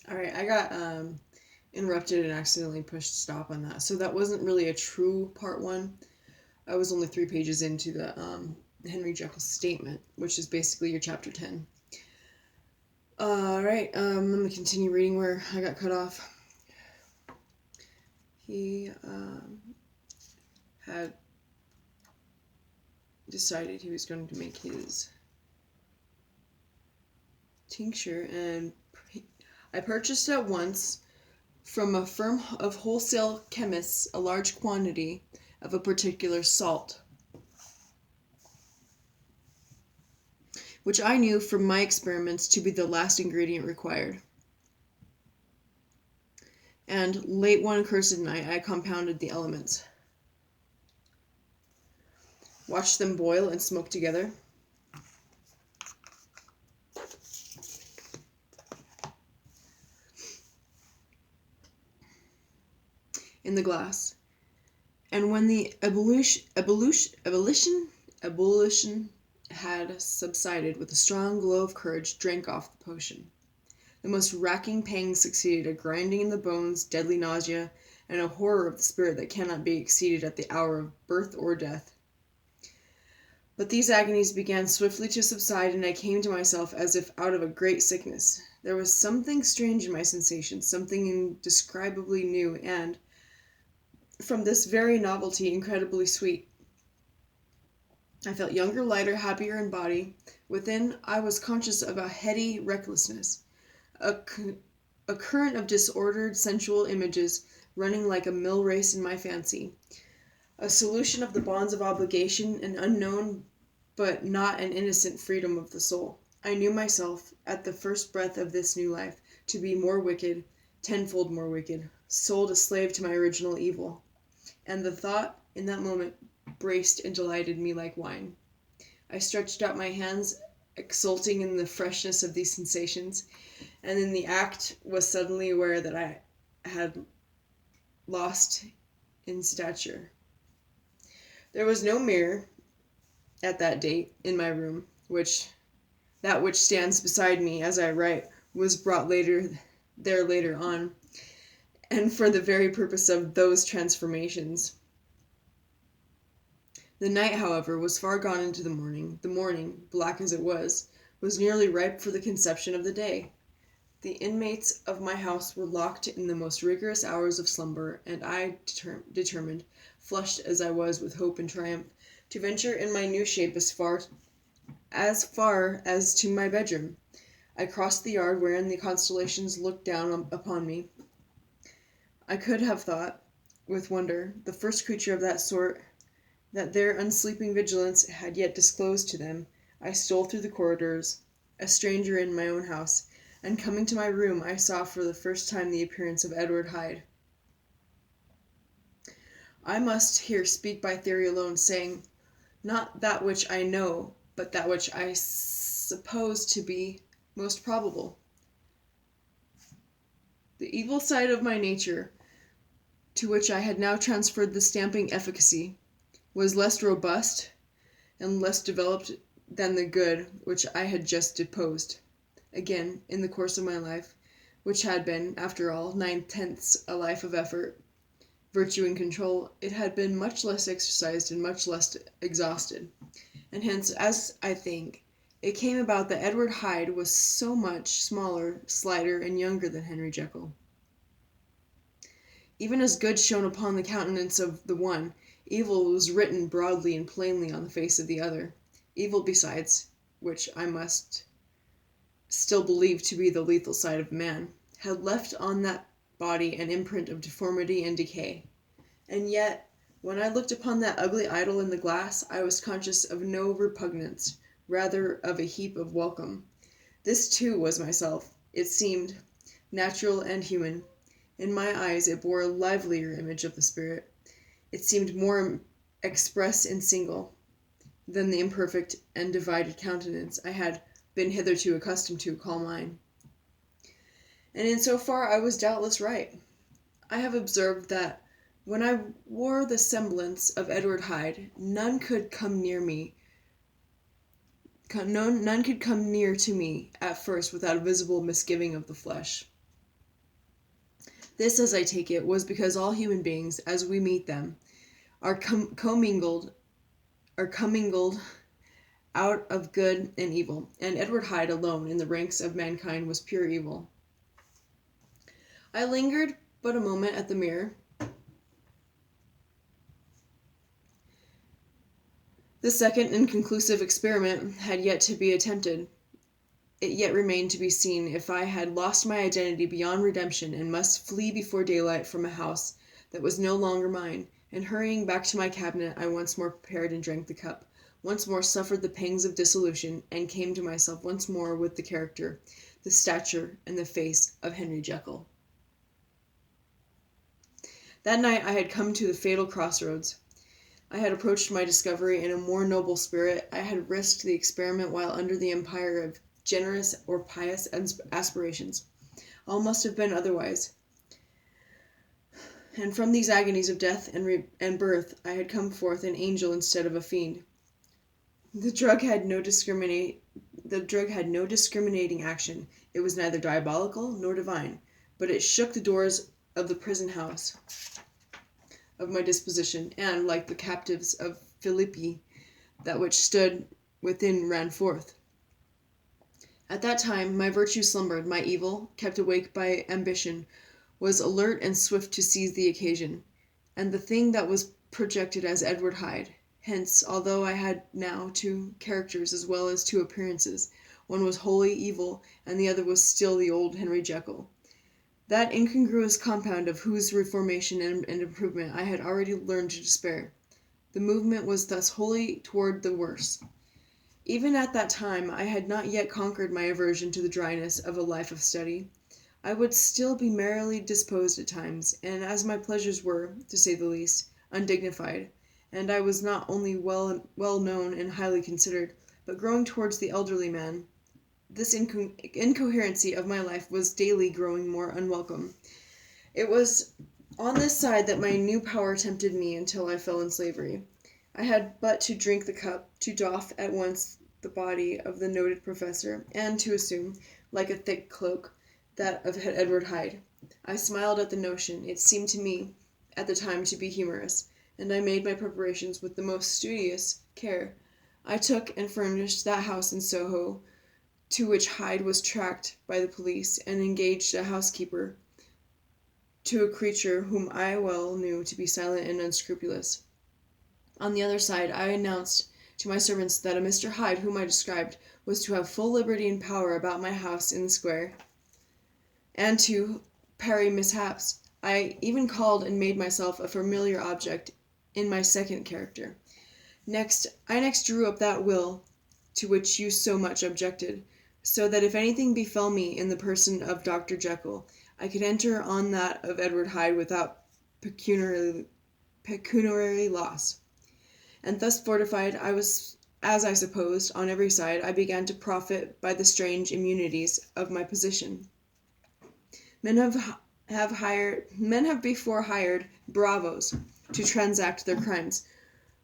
All right, I got interrupted and accidentally pushed stop on that. So that wasn't really a true part one. I was only 3 pages into the Henry Jekyll statement, which is basically your chapter 10. All right, I'm going to continue reading where I got cut off. He had decided he was going to make his tincture, and I purchased at once from a firm of wholesale chemists a large quantity of a particular salt, which I knew from my experiments to be the last ingredient required. And late one cursed night I compounded the elements, watched them boil and smoke together, in the glass, and when the ebullition had subsided, with a strong glow of courage, drank off the potion. The most racking pangs succeeded, a grinding in the bones, deadly nausea, and a horror of the spirit that cannot be exceeded at the hour of birth or death. But these agonies began swiftly to subside, and I came to myself as if out of a great sickness. There was something strange in my sensations, something indescribably new, and, from this very novelty, incredibly sweet. I felt younger, lighter, happier in body. Within, I was conscious of a heady recklessness, a current of disordered sensual images running like a mill race in my fancy, a solution of the bonds of obligation, an unknown but not an innocent freedom of the soul. I knew myself, at the first breath of this new life, to be more wicked, tenfold more wicked, sold a slave to my original evil. And the thought, in that moment, braced and delighted me like wine. I stretched out my hands, exulting in the freshness of these sensations, and in the act was suddenly aware that I had lost in stature. There was no mirror at that date in my room, which stands beside me as I write was brought later on, and for the very purpose of those transformations. The night, however, was far gone into the morning. The morning, black as it was nearly ripe for the conception of the day. The inmates of my house were locked in the most rigorous hours of slumber, and I determined, flushed as I was with hope and triumph, to venture in my new shape as far as to my bedroom. I crossed the yard wherein the constellations looked down upon me. I could have thought, with wonder, the first creature of that sort that their unsleeping vigilance had yet disclosed to them. I stole through the corridors, a stranger in my own house, and coming to my room I saw for the first time the appearance of Edward Hyde. I must here speak by theory alone, saying not that which I know, but that which I suppose to be most probable. The evil side of my nature, to which I had now transferred the stamping efficacy, was less robust and less developed than the good which I had just deposed. Again, in the course of my life, which had been, after all, 9/10 a life of effort, virtue, and control, it had been much less exercised and much less exhausted. And hence, as I think, it came about that Edward Hyde was so much smaller, slighter, and younger than Henry Jekyll. Even as good shone upon the countenance of the one, evil was written broadly and plainly on the face of the other. Evil, besides, which I must still believe to be the lethal side of man, had left on that body an imprint of deformity and decay. And yet, when I looked upon that ugly idol in the glass, I was conscious of no repugnance, rather of a heap of welcome. This too was myself. It seemed natural and human. In my eyes it bore a livelier image of the spirit. It seemed more express and single than the imperfect and divided countenance I had been hitherto accustomed to call mine. And in so far I was doubtless right. I have observed that when I wore the semblance of Edward Hyde, none could come near to me at first without a visible misgiving of the flesh. This, as I take it, was because all human beings, as we meet them, are commingled out of good and evil, and Edward Hyde alone in the ranks of mankind was pure evil. I lingered but a moment at the mirror. The second and conclusive experiment had yet to be attempted. It yet remained to be seen if I had lost my identity beyond redemption and must flee before daylight from a house that was no longer mine, and hurrying back to my cabinet I once more prepared and drank the cup, once more suffered the pangs of dissolution, and came to myself once more with the character, the stature, and the face of Henry Jekyll. That night I had come to the fatal crossroads. I had approached my discovery in a more noble spirit. I had risked the experiment while under the empire of generous or pious aspirations. All must have been otherwise. And from these agonies of death and birth I had come forth an angel instead of a fiend. The drug had no discriminating action. It was neither diabolical nor divine, but it shook the doors of the prison house of my disposition, and, like the captives of Philippi, that which stood within ran forth. At that time my virtue slumbered, my evil, kept awake by ambition, was alert and swift to seize the occasion, and the thing that was projected as Edward Hyde. Hence, although I had now two characters as well as two appearances, one was wholly evil, and the other was still the old Henry Jekyll. That incongruous compound of whose reformation and improvement I had already learned to despair. The movement was thus wholly toward the worse. Even at that time I had not yet conquered my aversion to the dryness of a life of study. I would still be merrily disposed at times, and as my pleasures were, to say the least, undignified, and I was not only well known and highly considered, but growing towards the elderly man, this incoherency of my life was daily growing more unwelcome. It was on this side that my new power tempted me until I fell in slavery. I had but to drink the cup, to doff at once the body of the noted professor, and to assume, like a thick cloak, that of Edward Hyde. I smiled at the notion. It seemed to me at the time to be humorous, and I made my preparations with the most studious care. I took and furnished that house in Soho to which Hyde was tracked by the police, and engaged a housekeeper to a creature whom I well knew to be silent and unscrupulous. On the other side, I announced to my servants that a Mr. Hyde, whom I described, was to have full liberty and power about my house in the square, and to parry mishaps. I even called and made myself a familiar object in my second character. I next drew up that will to which you so much objected, so that if anything befell me in the person of Dr. Jekyll, I could enter on that of Edward Hyde without pecuniary loss. And thus fortified, I was, as I supposed, on every side, I began to profit by the strange immunities of my position. Men have before hired bravos to transact their crimes,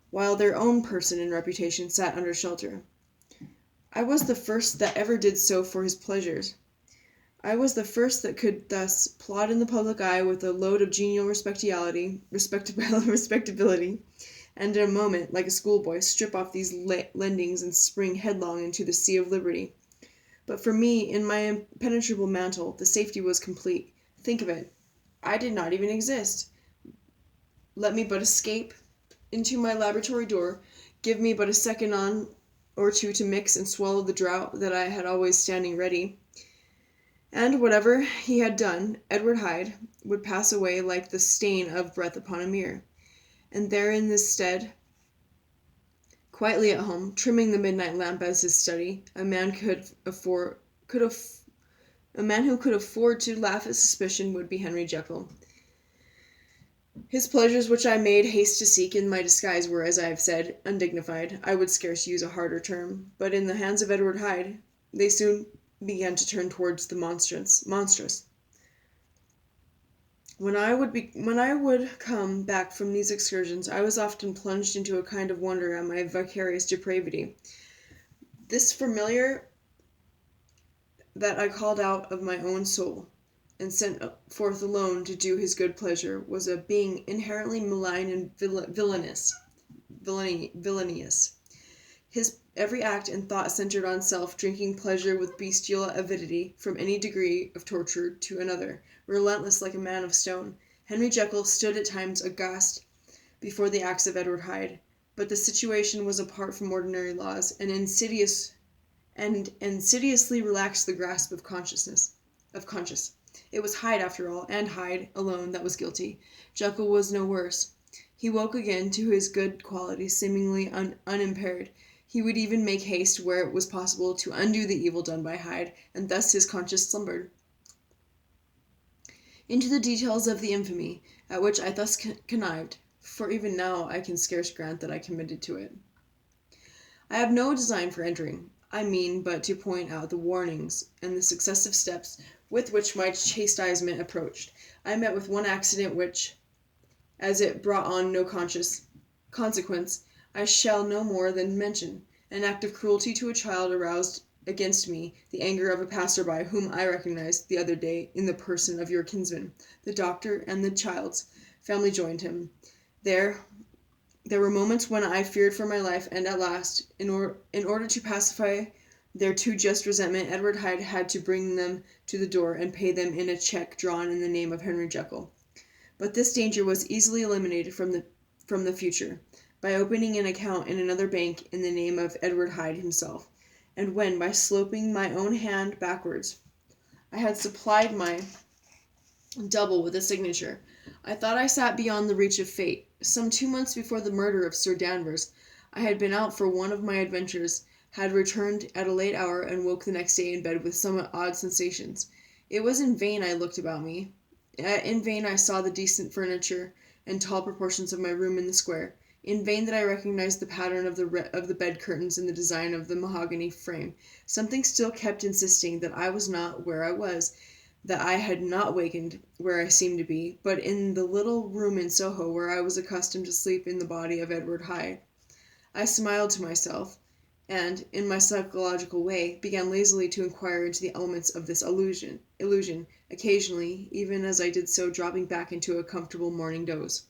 while their own person and reputation sat under shelter. I was the first that ever did so for his pleasures. I was the first that could thus plod in the public eye with a load of genial respectability, and in a moment, like a schoolboy, strip off these lendings and spring headlong into the sea of liberty. But for me, in my impenetrable mantle, the safety was complete. Think of it. I did not even exist. Let me but escape into my laboratory door, give me but a second on or two to mix and swallow the draught that I had always standing ready, and whatever he had done, Edward Hyde would pass away like the stain of breath upon a mirror, and there in this stead, quietly at home, trimming the midnight lamp as his study, a man who could afford to laugh at suspicion would be Henry Jekyll. His pleasures, which I made haste to seek in my disguise, were, as I have said, undignified. I would scarce use a harder term, but in the hands of Edward Hyde they soon began to turn towards the monstrous. When I would come back from these excursions, I was often plunged into a kind of wonder at my vicarious depravity. This familiar that I called out of my own soul. and sent forth alone to do his good pleasure, was a being inherently malign and villainous. His every act and thought centered on self, drinking pleasure with bestial avidity from any degree of torture to another, relentless like a man of stone. Henry Jekyll stood at times aghast before the acts of Edward Hyde, but the situation was apart from ordinary laws, and insidiously relaxed the grasp of conscience. It was Hyde, after all, and Hyde alone, that was guilty. Jekyll was no worse. He woke again to his good qualities, seemingly unimpaired. He would even make haste, where it was possible, to undo the evil done by Hyde, and thus his conscience slumbered. Into the details of the infamy at which I thus connived, for even now I can scarce grant that I committed to it, I have no design for entering. I mean but to point out the warnings and the successive steps with which my chastisement approached. I met with one accident which, as it brought on no consequence, I shall no more than mention. An act of cruelty to a child aroused against me the anger of a passer-by whom I recognized the other day in the person of your kinsman. The doctor and the child's family joined him. There were moments when I feared for my life, and at last, in order to pacify their too just resentment, Edward Hyde had to bring them to the door and pay them in a cheque drawn in the name of Henry Jekyll. But this danger was easily eliminated from the future by opening an account in another bank in the name of Edward Hyde himself, and when, by sloping my own hand backwards, I had supplied my double with a signature, I thought I sat beyond the reach of fate. Some 2 months before the murder of Sir Danvers, I had been out for one of my adventures, had returned at a late hour, and woke the next day in bed with somewhat odd sensations. It was in vain I looked about me. In vain I saw the decent furniture and tall proportions of my room in the square. In vain that I recognized the pattern of the bed curtains and the design of the mahogany frame. Something still kept insisting that I was not where I was, that I had not wakened where I seemed to be, but in the little room in Soho where I was accustomed to sleep in the body of Edward Hyde. I smiled to myself, and, in my psychological way, began lazily to inquire into the elements of this illusion, occasionally, even as I did so, dropping back into a comfortable morning doze.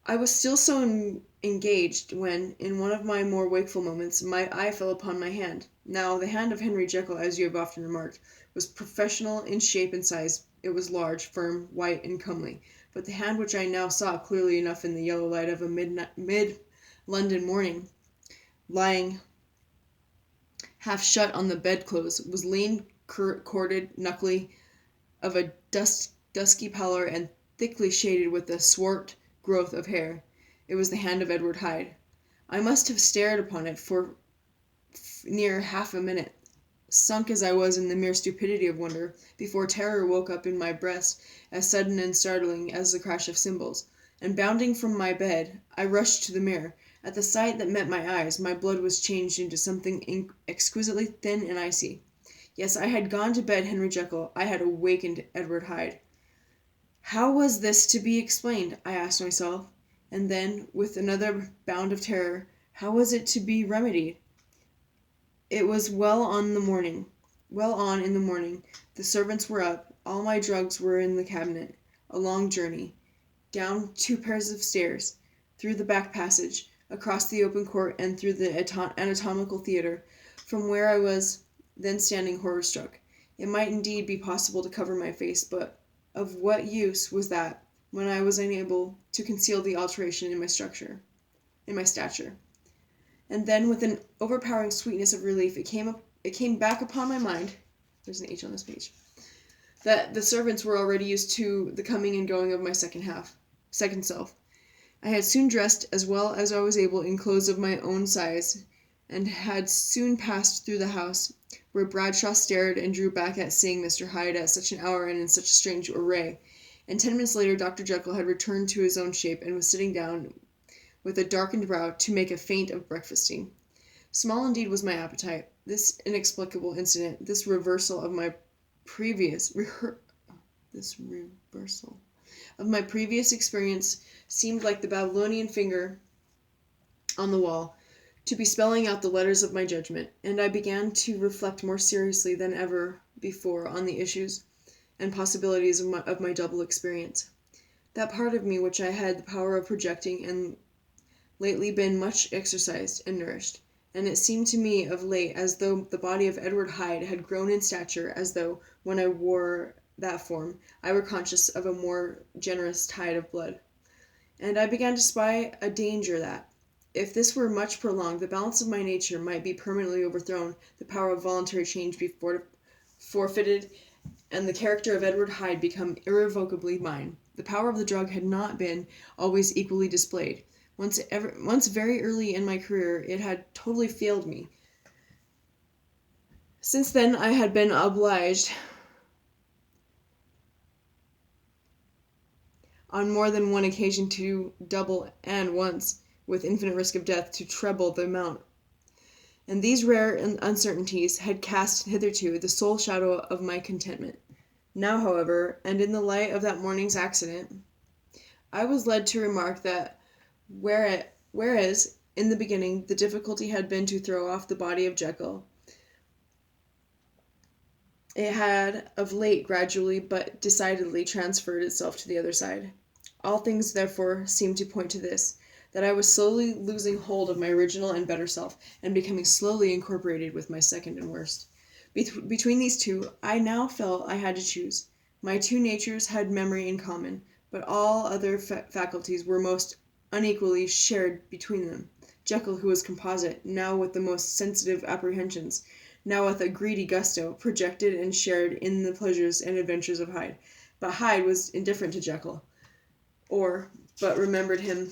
I was still so engaged when, in one of my more wakeful moments, my eye fell upon my hand. Now, the hand of Henry Jekyll, as you have often remarked, was professional in shape and size. It was large, firm, white, and comely. But the hand which I now saw clearly enough in the yellow light of a mid-London morning, lying half shut on the bedclothes, was lean, corded, knuckly, of a dusky pallor, and thickly shaded with a swart growth of hair. It was the hand of Edward Hyde. I must have stared upon it for near half a minute, sunk as I was in the mere stupidity of wonder, before terror woke up in my breast as sudden and startling as the crash of cymbals, and bounding from my bed, I rushed to the mirror. At the sight that met my eyes, my blood was changed into something exquisitely thin and icy. Yes, I had gone to bed Henry Jekyll. I had awakened Edward Hyde. How was this to be explained? I asked myself, and then, with another bound of terror, how was it to be remedied? It was well on in the morning. The servants were up. All my drugs were in the cabinet. A long journey. Down 2 pairs of stairs. Through the back passage. Across the open court and through the anatomical theatre, from where I was then standing horror-struck. It might indeed be possible to cover my face, but of what use was that when I was unable to conceal the alteration in my stature? And then, with an overpowering sweetness of relief, it came back upon my mind, there's an H on this page, that the servants were already used to the coming and going of my second self. I had soon dressed as well as I was able in clothes of my own size, and had soon passed through the house, where Bradshaw stared and drew back at seeing Mr. Hyde at such an hour and in such a strange array, and 10 minutes later Dr. Jekyll had returned to his own shape, and was sitting down with a darkened brow to make a feint of breakfasting. Small indeed was my appetite. This inexplicable incident, this reversal of my previous experience, seemed like the Babylonian finger on the wall, to be spelling out the letters of my judgment, and I began to reflect more seriously than ever before on the issues and possibilities of my double experience. That part of me which I had the power of projecting and lately been much exercised and nourished, and it seemed to me of late as though the body of Edward Hyde had grown in stature, as though, when I wore that form, I were conscious of a more generous tide of blood. And I began to spy a danger that, if this were much prolonged, the balance of my nature might be permanently overthrown, the power of voluntary change be forfeited, and the character of Edward Hyde become irrevocably mine. The power of the drug had not been always equally displayed. Once very early in my career, it had totally failed me. Since then, I had been obliged, on more than one occasion, to double, and once, with infinite risk of death, to treble the amount. And these rare uncertainties had cast hitherto the sole shadow of my contentment. Now, however, and in the light of that morning's accident, I was led to remark that whereas in the beginning the difficulty had been to throw off the body of Jekyll, it had of late gradually but decidedly transferred itself to the other side. All things therefore seemed to point to this, that I was slowly losing hold of my original and better self, and becoming slowly incorporated with my second and worst. Between these two, I now felt I had to choose. My two natures had memory in common, but all other faculties were most unequally shared between them. Jekyll, who was composite, now with the most sensitive apprehensions, now with a greedy gusto, projected and shared in the pleasures and adventures of Hyde. But Hyde was indifferent to Jekyll, but remembered him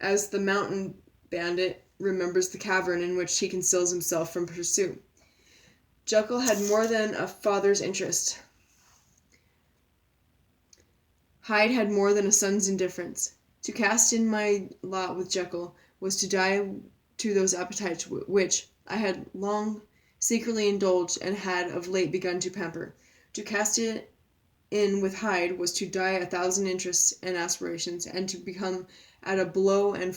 as the mountain bandit remembers the cavern in which he conceals himself from pursuit. Jekyll had more than a father's interest. Hyde had more than a son's indifference. To cast in my lot with Jekyll was to die to those appetites which I had long secretly indulged and had of late begun to pamper. To cast it in with Hyde was to die 1,000 interests and aspirations, and to become at a blow and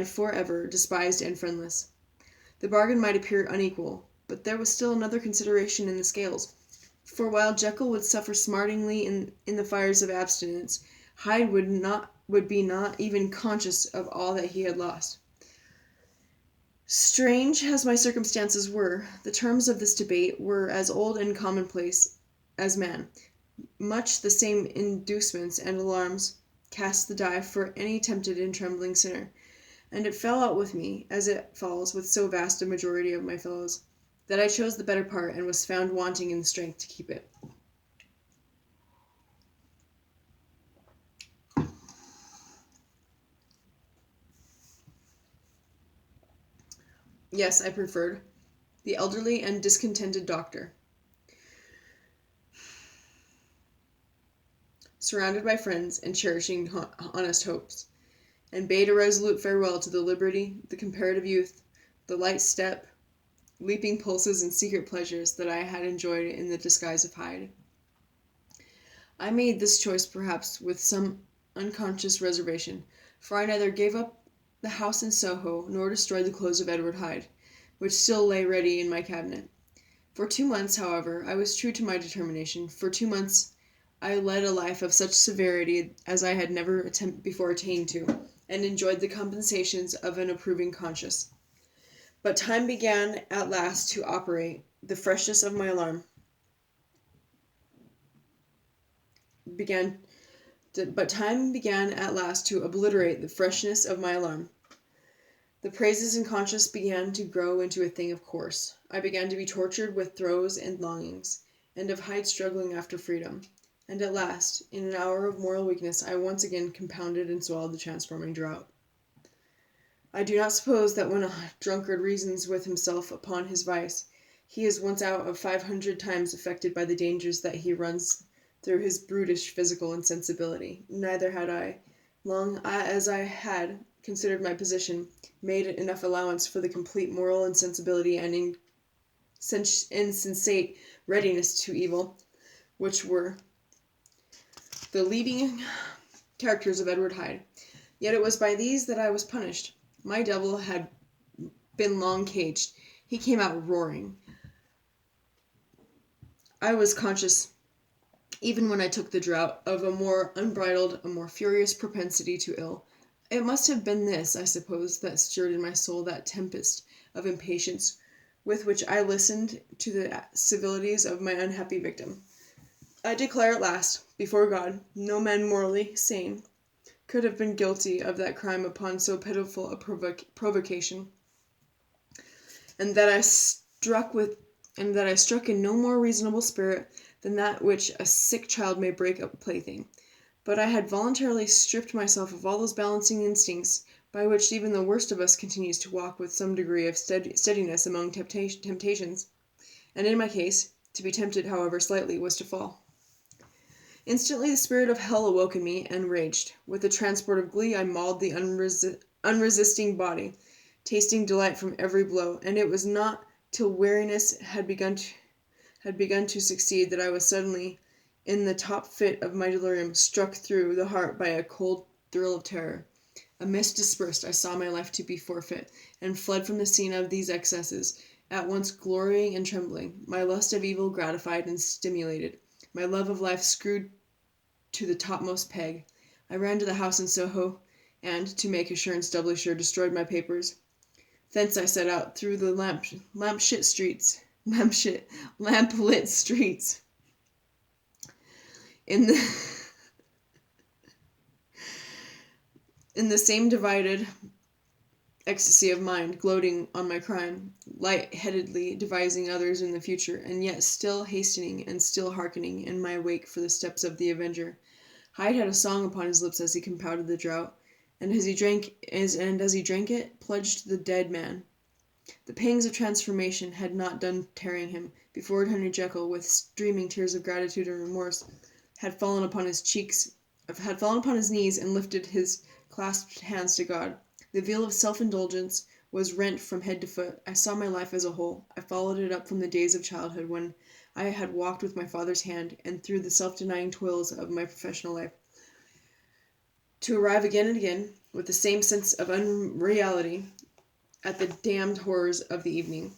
forever despised and friendless. The bargain might appear unequal, but there was still another consideration in the scales. For while Jekyll would suffer smartingly in the fires of abstinence, Hyde would be not even conscious of all that he had lost. Strange as my circumstances were, the terms of this debate were as old and commonplace as man. Much the same inducements and alarms cast the die for any tempted and trembling sinner, and it fell out with me, as it falls with so vast a majority of my fellows, that I chose the better part, and was found wanting in strength to keep it. Yes, I preferred the elderly and discontented doctor, surrounded by friends and cherishing honest hopes, and bade a resolute farewell to the liberty, the comparative youth, the light step, leaping pulses, and secret pleasures that I had enjoyed in the disguise of Hyde. I made this choice perhaps with some unconscious reservation, for I neither gave up the house in Soho nor destroyed the clothes of Edward Hyde, which still lay ready in my cabinet. For 2 months, however, I was true to my determination. For 2 months I led a life of such severity as I had never before attained to, and enjoyed the compensations of an approving conscience. But time began at last to operate. The freshness of my alarm began but time began at last to obliterate the freshness of my alarm. The praises and conscience began to grow into a thing of course. I began to be tortured with throes and longings, and of Hyde struggling after freedom. And at last, in an hour of moral weakness, I once again compounded and swallowed the transforming draught. I do not suppose that when a drunkard reasons with himself upon his vice, he is once out of 500 times affected by the dangers that he runs through his brutish physical insensibility. Neither had I, long as I had considered my position, made enough allowance for the complete moral insensibility and insensate readiness to evil, which were the leading characters of Edward Hyde. Yet it was by these that I was punished. My devil had been long caged. He came out roaring. I was conscious even when I took the draught of a more unbridled, a more furious propensity to ill. It must have been this, I suppose, that stirred in my soul that tempest of impatience with which I listened to the civilities of my unhappy victim. I declare at last, before God, no man morally sane could have been guilty of that crime upon so pitiful a provocation, and that I struck in no more reasonable spirit than that which a sick child may break up a plaything. But I had voluntarily stripped myself of all those balancing instincts by which even the worst of us continues to walk with some degree of steadiness among temptations, and in my case, to be tempted, however slightly, was to fall. Instantly the spirit of hell awoke in me and raged. With a transport of glee I mauled the unresisting body, tasting delight from every blow, and it was not till weariness had begun to succeed that I was suddenly, in the top fit of my delirium, struck through the heart by a cold thrill of terror. A mist dispersed, I saw my life to be forfeit, and fled from the scene of these excesses, at once glorying and trembling, my lust of evil gratified and stimulated, my love of life screwed to the topmost peg. I ran to the house in Soho, and, to make assurance doubly sure, destroyed my papers. Thence I set out through the lamplit streets, in the same divided ecstasy of mind, gloating on my crime, light-headedly devising others in the future, and yet still hastening and still hearkening in my wake for the steps of the avenger. Hyde had a song upon his lips as he compounded the draught, and as he drank it, pledged the dead man. The pangs of transformation had not done tearing him, before Henry Jekyll, with streaming tears of gratitude and remorse, had fallen upon his knees, and lifted his clasped hands to God. The veil of self-indulgence was rent from head to foot. I saw my life as a whole. I followed it up from the days of childhood, when I had walked with my father's hand, and through the self-denying toils of my professional life, to arrive again and again, with the same sense of unreality, at the damned horrors of the evening.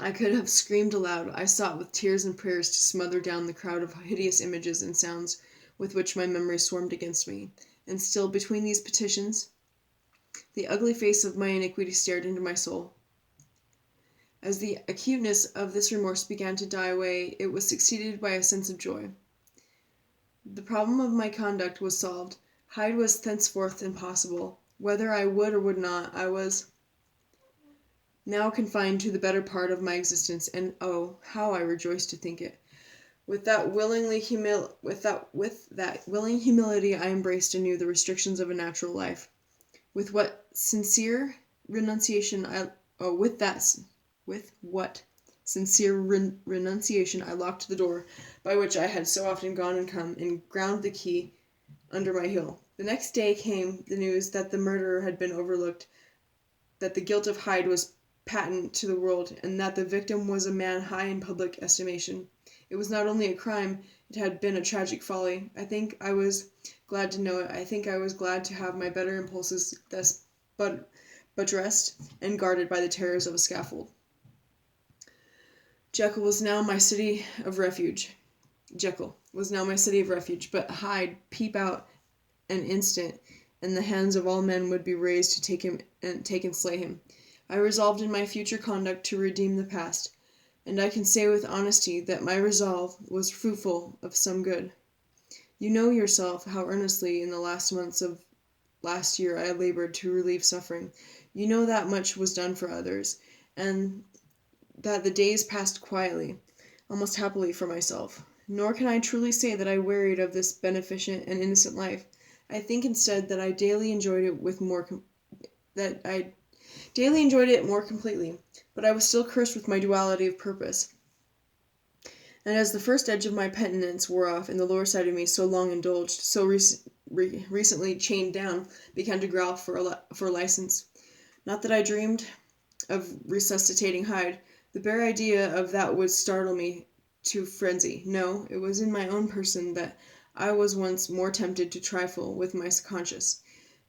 I could have screamed aloud. I sought with tears and prayers to smother down the crowd of hideous images and sounds with which my memory swarmed against me. And still, between these petitions, the ugly face of my iniquity stared into my soul. As the acuteness of this remorse began to die away, it was succeeded by a sense of joy. The problem of my conduct was solved. Hyde was thenceforth impossible. Whether I would or would not, I was now confined to the better part of my existence, and oh, how I rejoiced to think it! With that willing humility I embraced anew the restrictions of a natural life. With what sincere renunciation I locked the door by which I had so often gone and come, and ground the key under my heel. The next day came the news that the murderer had been overlooked, that the guilt of Hyde was patent to the world, and that the victim was a man high in public estimation. It was not only a crime, it had been a tragic folly. I think I was glad to know it. I think I was glad to have my better impulses thus buttressed and guarded by the terrors of a scaffold. Jekyll was now my city of refuge, but Hyde, peep out an instant, and the hands of all men would be raised to take and slay him. I resolved in my future conduct to redeem the past, and I can say with honesty that my resolve was fruitful of some good. You know yourself how earnestly in the last months of last year I labored to relieve suffering. You know that much was done for others, and that the days passed quietly, almost happily for myself. Nor can I truly say that I wearied of this beneficent and innocent life. I think instead that I daily enjoyed it more completely, but I was still cursed with my duality of purpose. And as the first edge of my penitence wore off, and the lower side of me, so long indulged, so recently chained down, began to growl for license. Not that I dreamed of resuscitating Hyde. The bare idea of that would startle me to frenzy. No, it was in my own person that I was once more tempted to trifle with my conscience,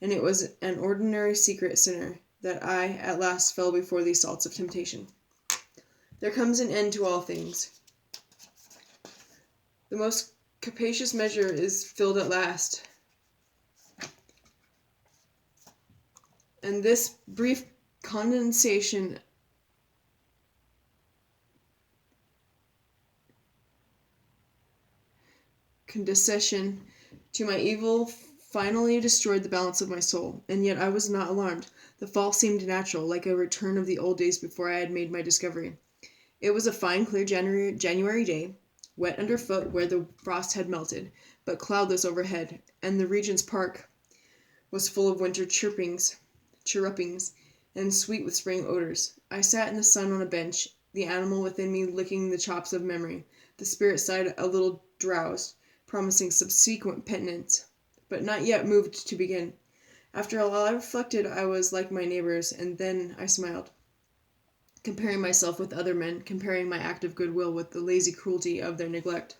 and it was an ordinary secret sinner that I at last fell before the assaults of temptation. There comes an end to all things. The most capacious measure is filled at last. And this brief condescension to my evil finally destroyed the balance of my soul, and yet I was not alarmed. The fall seemed natural, like a return of the old days before I had made my discovery. It was a fine, clear January day, wet underfoot where the frost had melted, but cloudless overhead, and the Regent's Park was full of winter chirrupings, and sweet with spring odors. I sat in the sun on a bench, the animal within me licking the chops of memory, the spirit side a little drowsed, promising subsequent penitence, but not yet moved to begin. After a while I reflected I was like my neighbors, and then I smiled, comparing myself with other men, comparing my act of goodwill with the lazy cruelty of their neglect.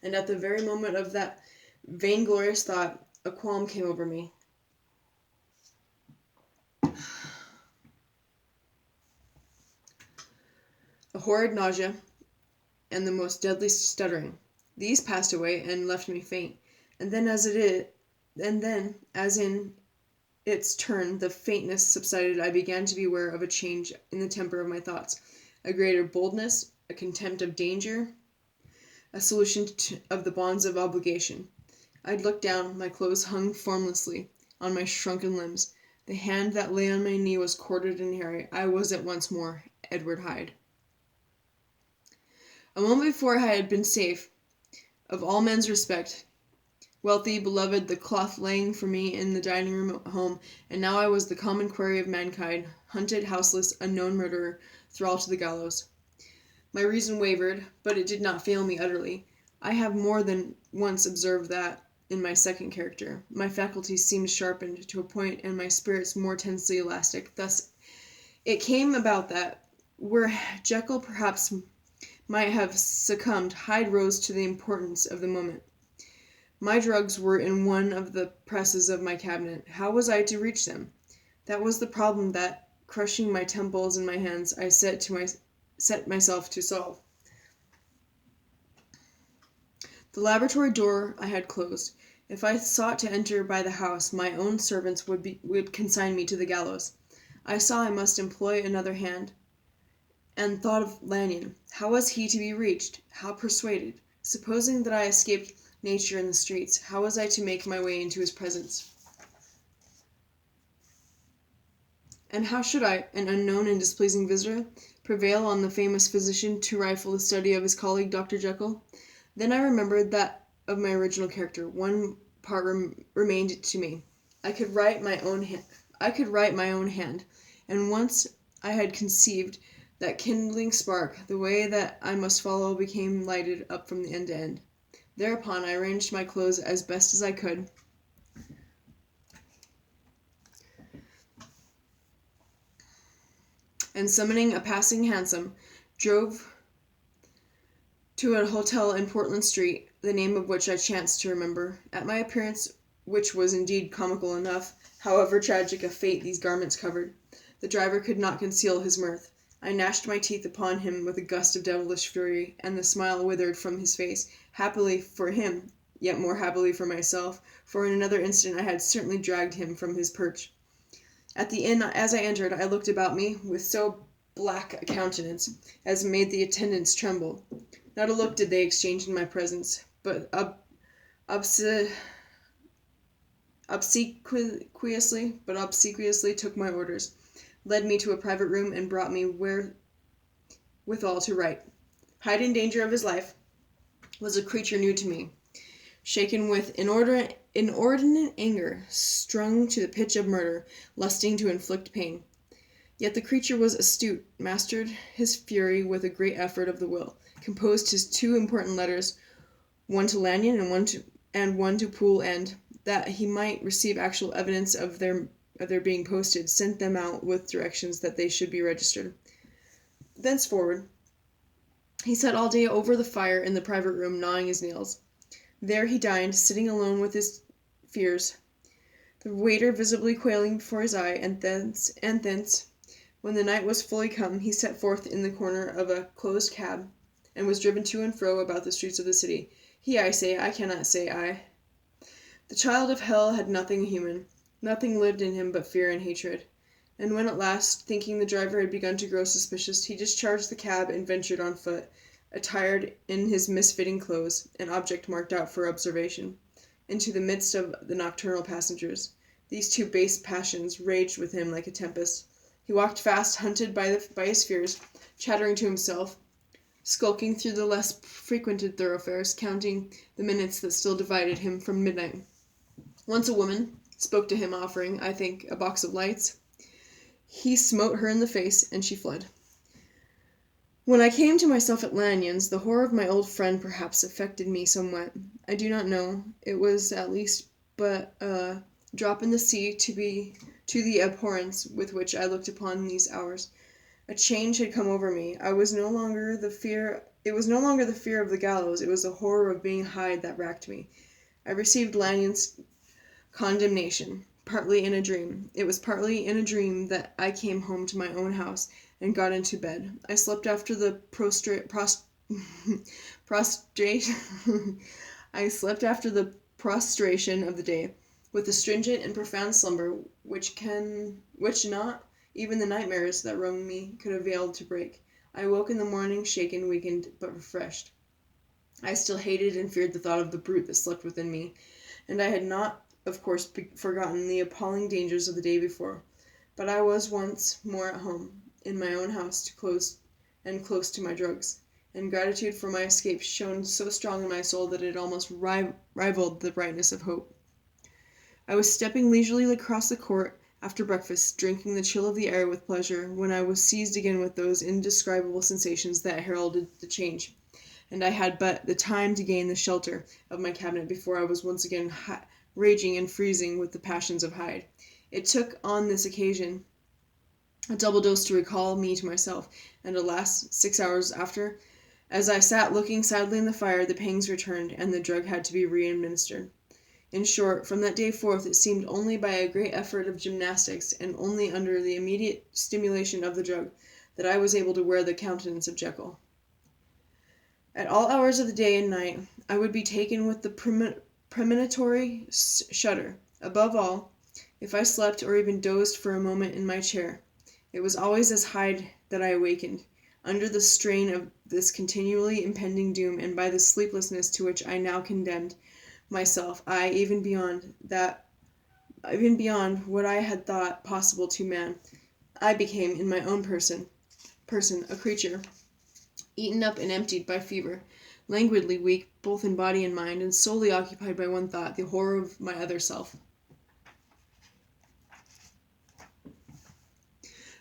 And at the very moment of that vainglorious thought, a qualm came over me. A horrid nausea, and the most deadly stuttering. These passed away and left me faint, and then as in its turn the faintness subsided, I began to be aware of a change in the temper of my thoughts, a greater boldness, a contempt of danger, a solution of the bonds of obligation. I looked down, my clothes hung formlessly on my shrunken limbs. The hand that lay on my knee was corded and hairy. I was at once more Edward Hyde. A moment before I had been safe of all men's respect, wealthy, beloved, the cloth laying for me in the dining room at home, and now I was the common quarry of mankind, hunted, houseless, unknown murderer, thrall to the gallows. My reason wavered, but it did not fail me utterly. I have more than once observed that, in my second character, my faculties seemed sharpened to a point and my spirits more tensely elastic. Thus, it came about that, where Jekyll perhaps might have succumbed, Hyde rose to the importance of the moment. My drugs were in one of the presses of my cabinet. How was I to reach them? That was the problem that, crushing my temples in my hands, I set myself to solve. The laboratory door I had closed. If I sought to enter by the house, my own servants would consign me to the gallows. I saw I must employ another hand, and thought of Lanyon. How was he to be reached? How persuaded? Supposing that I escaped nature in the streets, how was I to make my way into his presence? And how should I, an unknown and displeasing visitor, prevail on the famous physician to rifle the study of his colleague Dr. Jekyll? Then I remembered that of my original character. One part remained to me. I could write my own hand, and once I had conceived that kindling spark, the way that I must follow became lighted up from end to end. Thereupon I arranged my clothes as best as I could, and summoning a passing hansom, drove to a hotel in Portland Street, the name of which I chanced to remember. At my appearance, which was indeed comical enough, however tragic a fate these garments covered, the driver could not conceal his mirth. I gnashed my teeth upon him with a gust of devilish fury, and the smile withered from his face, happily for him, yet more happily for myself, for in another instant I had certainly dragged him from his perch. At the inn, as I entered, I looked about me with so black a countenance as made the attendants tremble. Not a look did they exchange in my presence, but obsequiously took my orders, led me to a private room, and brought me wherewithal to write. Hyde, in danger of his life, was a creature new to me, shaken with inordinate anger, strung to the pitch of murder, lusting to inflict pain. Yet the creature was astute, mastered his fury with a great effort of the will, composed his two important letters, one to Lanyon and one to Poole, and, that he might receive actual evidence of their being posted, sent them out with directions that they should be registered. Thenceforward, he sat all day over the fire in the private room, gnawing his nails. There he dined, sitting alone with his fears, the waiter visibly quailing before his eye, and thence, when the night was fully come, he set forth in the corner of a closed cab, and was driven to and fro about the streets of the city. He, I say, I cannot say I. The child of hell had nothing human. Nothing lived in him but fear and hatred. And when at last, thinking the driver had begun to grow suspicious, he discharged the cab and ventured on foot, attired in his misfitting clothes, an object marked out for observation, into the midst of the nocturnal passengers. These two base passions raged with him like a tempest. He walked fast, hunted by his fears, chattering to himself, skulking through the less frequented thoroughfares, counting the minutes that still divided him from midnight. Once a woman spoke to him, offering, I think, a box of lights. He smote her in the face, and she fled. When I came to myself at Lanyon's, the horror of my old friend perhaps affected me somewhat. I do not know. It was at least but a drop in the sea to the abhorrence with which I looked upon these hours. A change had come over me. It was no longer the fear of the gallows, it was the horror of being Hyde that racked me. I received Lanyon's condemnation, partly in a dream. It was partly in a dream that I came home to my own house and got into bed. I slept after the prostration of the day, with a stringent and profound slumber which not even the nightmares that wrung me could avail to break. I awoke in the morning, shaken, weakened, but refreshed. I still hated and feared the thought of the brute that slept within me, and I had not, of course, forgotten the appalling dangers of the day before. But I was once more at home, in my own house, close to my drugs, and gratitude for my escape shone so strong in my soul that it almost rivaled the brightness of hope. I was stepping leisurely across the court after breakfast, drinking the chill of the air with pleasure, when I was seized again with those indescribable sensations that heralded the change, and I had but the time to gain the shelter of my cabinet before I was once again raging and freezing with the passions of Hyde. It took on this occasion a double dose to recall me to myself, and alas, 6 hours after, as I sat looking sadly in the fire, the pangs returned, and the drug had to be re-administered. In short, from that day forth, it seemed only by a great effort of gymnastics, and only under the immediate stimulation of the drug, that I was able to wear the countenance of Jekyll. At all hours of the day and night, I would be taken with the premonitory shudder. Above all, if I slept or even dozed for a moment in my chair, it was always as Hyde that I awakened, under the strain of this continually impending doom, and by the sleeplessness to which I now condemned myself, even beyond what I had thought possible to man, I became, in my own person, a creature, eaten up and emptied by fever, languidly weak both in body and mind, and solely occupied by one thought, the horror of my other self.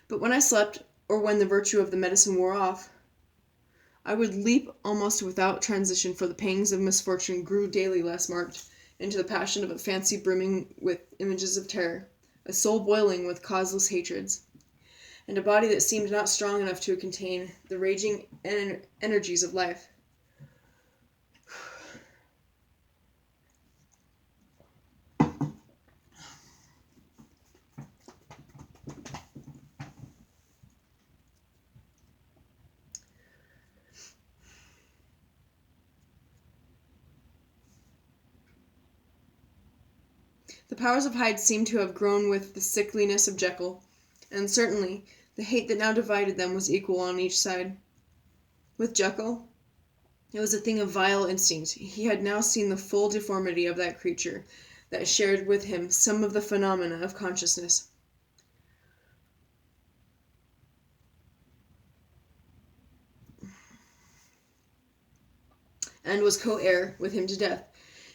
But when I slept, or when the virtue of the medicine wore off, I would leap almost without transition, for the pangs of misfortune grew daily less marked, into the passion of a fancy brimming with images of terror, a soul boiling with causeless hatreds, and a body that seemed not strong enough to contain the raging energies of life. The powers of Hyde seemed to have grown with the sickliness of Jekyll, and certainly the hate that now divided them was equal on each side. With Jekyll, it was a thing of vile instinct. He had now seen the full deformity of that creature that shared with him some of the phenomena of consciousness. And was co-heir with him to death.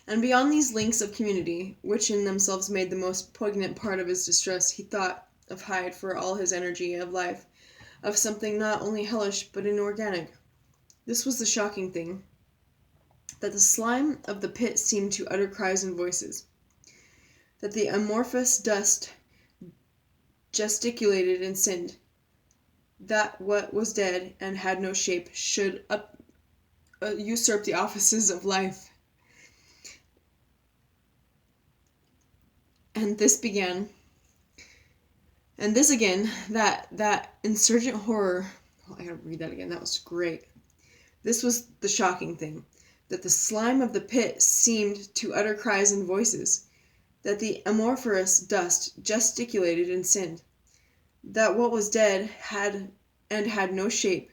And beyond these links of community, which in themselves made the most poignant part of his distress, he thought of Hyde for all his energy of life, of something not only hellish but inorganic. This was the shocking thing, that the slime of the pit seemed to utter cries and voices, that the amorphous dust gesticulated and sinned, that what was dead and had no shape should usurp the offices of life. And this again, that insurgent horror. Oh, I gotta read that again. That was great. This was the shocking thing, that the slime of the pit seemed to utter cries and voices, that the amorphous dust gesticulated and sinned, that what was dead had no shape,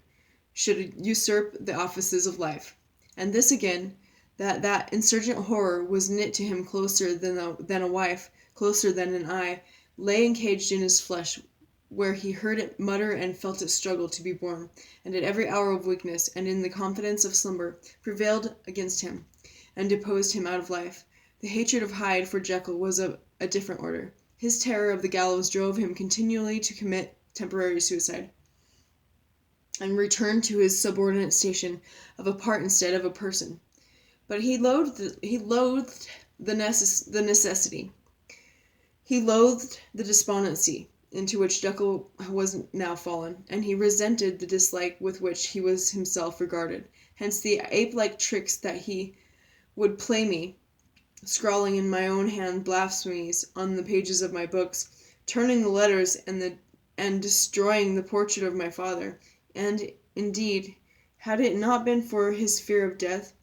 should usurp the offices of life. And this again, that insurgent horror was knit to him closer than a wife, closer than an eye, lay encaged in his flesh, where he heard it mutter and felt it struggle to be born, and at every hour of weakness, and in the confidence of slumber, prevailed against him, and deposed him out of life. The hatred of Hyde for Jekyll was of a different order. His terror of the gallows drove him continually to commit temporary suicide, and return to his subordinate station of a part instead of a person. But he loathed the necessity. He loathed the despondency into which Jekyll was now fallen, and he resented the dislike with which he was himself regarded. Hence the ape-like tricks that he would play me, scrawling in my own hand blasphemies on the pages of my books, turning the letters and destroying the portrait of my father. And, indeed, had it not been for his fear of death,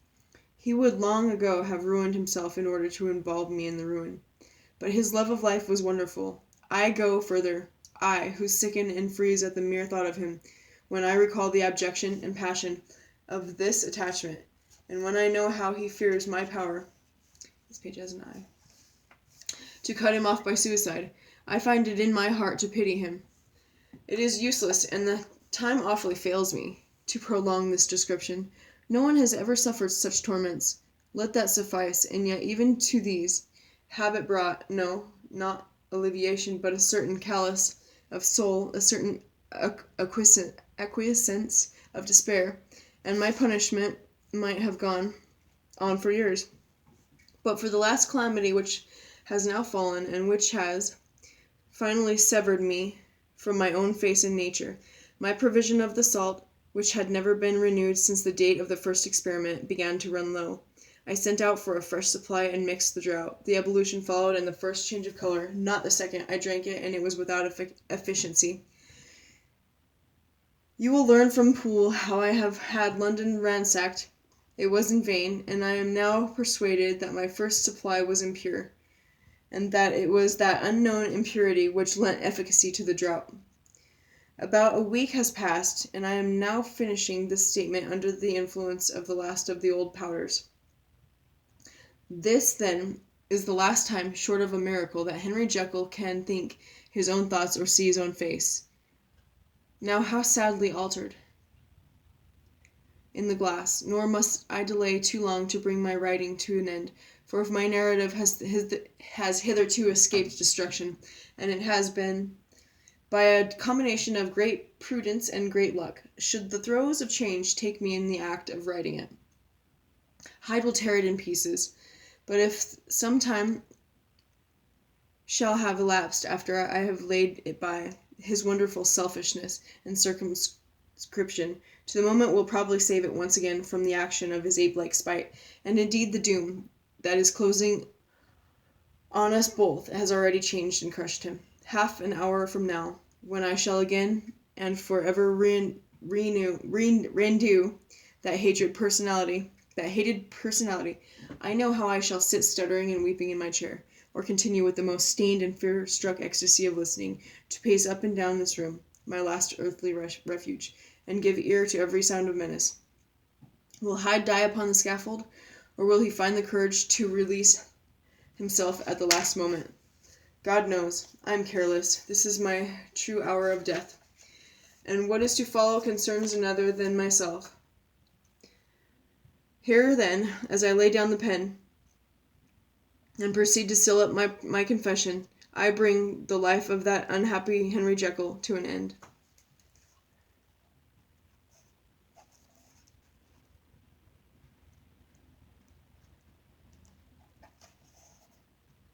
he would long ago have ruined himself in order to involve me in the ruin. But his love of life was wonderful. I go further, I, who sicken and freeze at the mere thought of him, when I recall the abjection and passion of this attachment, and when I know how he fears my power, this page has an eye, to cut him off by suicide, I find it in my heart to pity him. It is useless, and the time awfully fails me, to prolong this description. No one has ever suffered such torments. Let that suffice, and yet even to these, habit brought, no, not alleviation, but a certain callous of soul, a certain acquiescence of despair, and my punishment might have gone on for years. But for the last calamity which has now fallen, and which has finally severed me from my own face and nature, my provision of the salt, which had never been renewed since the date of the first experiment, began to run low. I sent out for a fresh supply and mixed the draught. The ebullition followed, and the first change of color, not the second. I drank it, and it was without efficiency. You will learn from Poole how I have had London ransacked. It was in vain, and I am now persuaded that my first supply was impure, and that it was that unknown impurity which lent efficacy to the draught. About a week has passed, and I am now finishing this statement under the influence of the last of the old powders. This, then, is the last time, short of a miracle, that Henry Jekyll can think his own thoughts or see his own face. Now how sadly altered in the glass! Nor must I delay too long to bring my writing to an end, for if my narrative has hitherto escaped destruction, and it has been by a combination of great prudence and great luck, should the throes of change take me in the act of writing it, Hyde will tear it in pieces. But if some time shall have elapsed after I have laid it by, his wonderful selfishness and circumscription to the moment will probably save it once again from the action of his ape-like spite, and indeed the doom that is closing on us both has already changed and crushed him. Half an hour from now, when I shall again and forever renew that hated personality, I know how I shall sit stuttering and weeping in my chair, or continue with the most stained and fear-struck ecstasy of listening, to pace up and down this room, my last earthly refuge, and give ear to every sound of menace. Will Hyde die upon the scaffold, or will he find the courage to release himself at the last moment? God knows. I am careless. This is my true hour of death, and what is to follow concerns another than myself. Here, then, as I lay down the pen and proceed to seal up my confession, I bring the life of that unhappy Henry Jekyll to an end.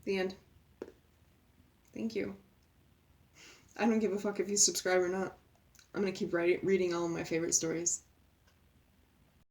The end. Thank you. I don't give a fuck if you subscribe or not. I'm gonna keep reading all of my favorite stories.